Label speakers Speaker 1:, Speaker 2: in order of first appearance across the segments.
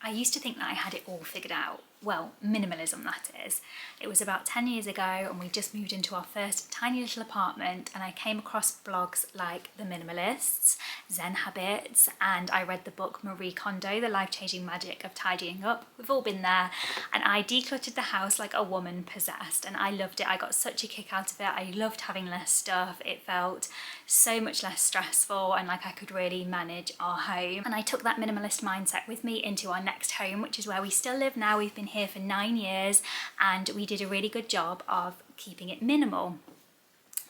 Speaker 1: I used to think that I had it all figured out. Well, minimalism, that is. It was about 10 years ago and we just moved into our first tiny little apartment, and I came across blogs like The Minimalists, Zen Habits, and I read the book Marie Kondo, The Life-Changing Magic of Tidying Up. We've all been there. And I decluttered the house like a woman possessed, and I loved it. I got such a kick out of it. I loved having less stuff. It felt so much less stressful and like I could really manage our home. And I took that minimalist mindset with me into our next home, which is where we still live now. We've been here for 9 years and we did a really good job of keeping it minimal.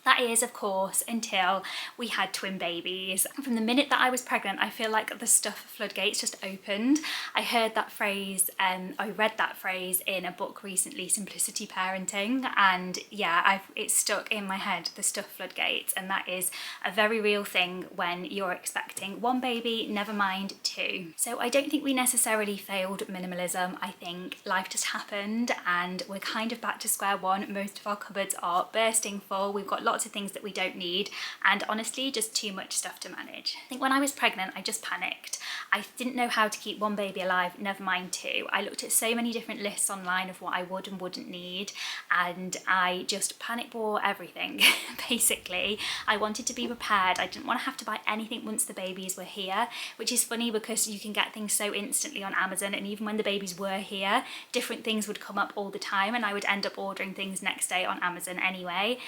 Speaker 1: That is, of course, until we had twin babies. From the minute that I was pregnant, I feel like the stuff floodgates just opened. I heard that phrase, I read that phrase in a book recently, Simplicity Parenting, and yeah, it's stuck in my head, the stuff floodgates, and that is a very real thing when you're expecting one baby, never mind two. So I don't think we necessarily failed minimalism. I think life just happened and we're kind of back to square one. Most of our cupboards are bursting full. We've got lots of things that we don't need, and honestly just too much stuff to manage. I think when I was pregnant I just panicked. I didn't know how to keep one baby alive, never mind two. I looked at so many different lists online of what I would and wouldn't need, and I just panic bought everything. Basically, I wanted to be prepared. I didn't want to have to buy anything once the babies were here, which is funny because you can get things so instantly on Amazon, and even when the babies were here, different things would come up all the time and I would end up ordering things next day on Amazon anyway.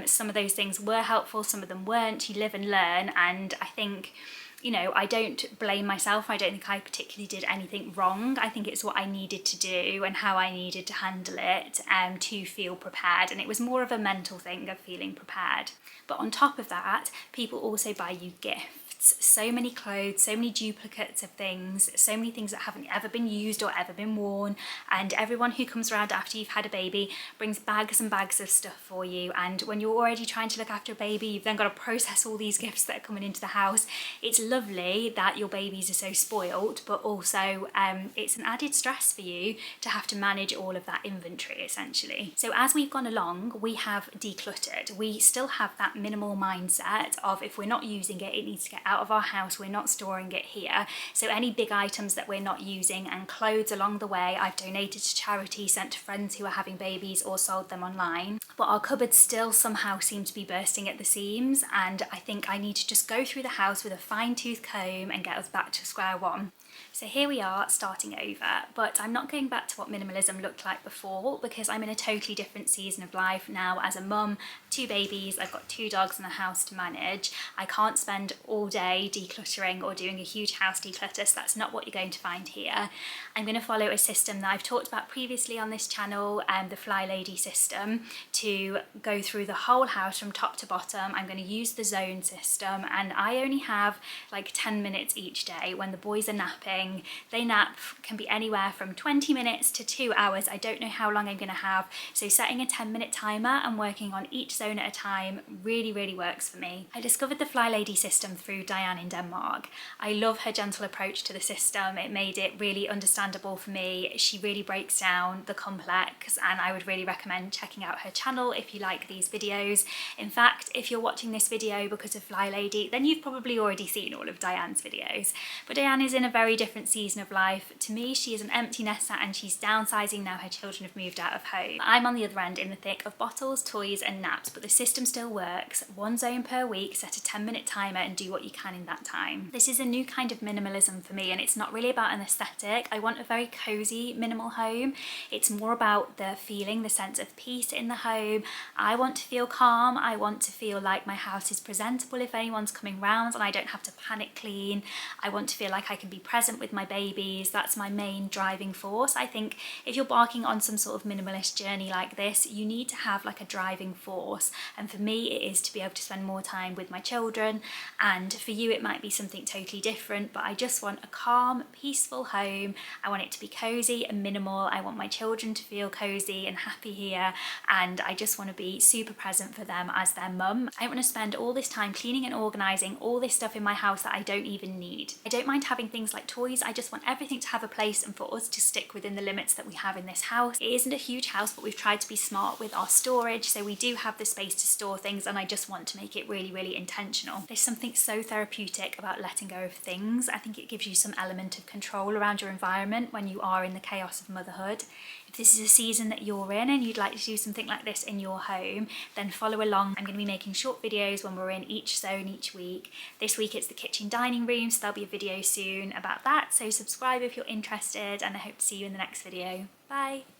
Speaker 1: Some of those things were helpful, some of them weren't. You live and learn, and I think, you know, I don't blame myself. I don't think I particularly did anything wrong. I think it's what I needed to do and how I needed to handle it to feel prepared, and it was more of a mental thing of feeling prepared. But on top of that, people also buy you gifts. So many clothes, so many duplicates of things, so many things that haven't ever been used or ever been worn, and everyone who comes around after you've had a baby brings bags and bags of stuff for you, and when you're already trying to look after a baby, you've then got to process all these gifts that are coming into the house. It's lovely that your babies are so spoiled, but also it's an added stress for you to have to manage all of that inventory essentially. So as we've gone along, we have decluttered. We still have that minimal mindset of if we're not using it, it needs to get out of our house, we're not storing it here. So any big items that we're not using, and clothes along the way, I've donated to charity, sent to friends who are having babies, or sold them online. But our cupboards still somehow seem to be bursting at the seams, and I think I need to just go through the house with a fine-tooth comb and get us back to square one. So here we are starting over, but I'm not going back to what minimalism looked like before because I'm in a totally different season of life now as a mum, 2 babies, I've got 2 dogs and a house to manage. I can't spend all day decluttering or doing a huge house declutter, so that's not what you're going to find here. I'm going to follow a system that I've talked about previously on this channel, the FlyLady system, to go through the whole house from top to bottom. I'm going to use the zone system, and I only have like 10 minutes each day. When the boys are napping, they nap can be anywhere from 20 minutes to 2 hours. I don't know how long I'm going to have, so setting a 10-minute timer and working on each zone at a time really works for me. I discovered the FlyLady system through Diane in Denmark. I love her gentle approach to the system. It made it really understandable for me. She really breaks down the complex, and I would really recommend checking out her channel if you like these videos. In fact, if you're watching this video because of FlyLady, then you've probably already seen all of Diane's videos. But Diane is in a very different season of life. To me, she is an empty nester and she's downsizing now her children have moved out of home. I'm on the other end in the thick of bottles, toys and naps, but the system still works. 1 zone per week, set a 10-minute timer and do what you can in that time. This is a new kind of minimalism for me, and it's not really about an aesthetic. I want a very cozy minimal home. It's more about the feeling, the sense of peace in the home. I want to feel calm. I want to feel like my house is presentable if anyone's coming round and I don't have to panic clean. I want to feel like I can be present with my babies. That's my main driving force. I think if you're embarking on some sort of minimalist journey like this, you need to have like a driving force, and for me it is to be able to spend more time with my children, and for you it might be something totally different, but I just want a calm, peaceful home. I want it to be cozy and minimal. I want my children to feel cozy and happy here, and I just want to be super present for them as their mum. I don't want to spend all this time cleaning and organising all this stuff in my house that I don't even need. I don't mind having things like toys. I just want everything to have a place and for us to stick within the limits that we have in this house. It isn't a huge house, but we've tried to be smart with our storage, so we do have the space to store things, and I just want to make it really, really intentional. There's something so therapeutic about letting go of things. I think it gives you some element of control around your environment when you are in the chaos of motherhood. If this is a season that you're in and you'd like to do something like this in your home, then follow along. I'm going to be making short videos when we're in each zone each week. This week it's the kitchen dining room, so there'll be a video soon about that, so subscribe if you're interested, and I hope to see you in the next video. Bye!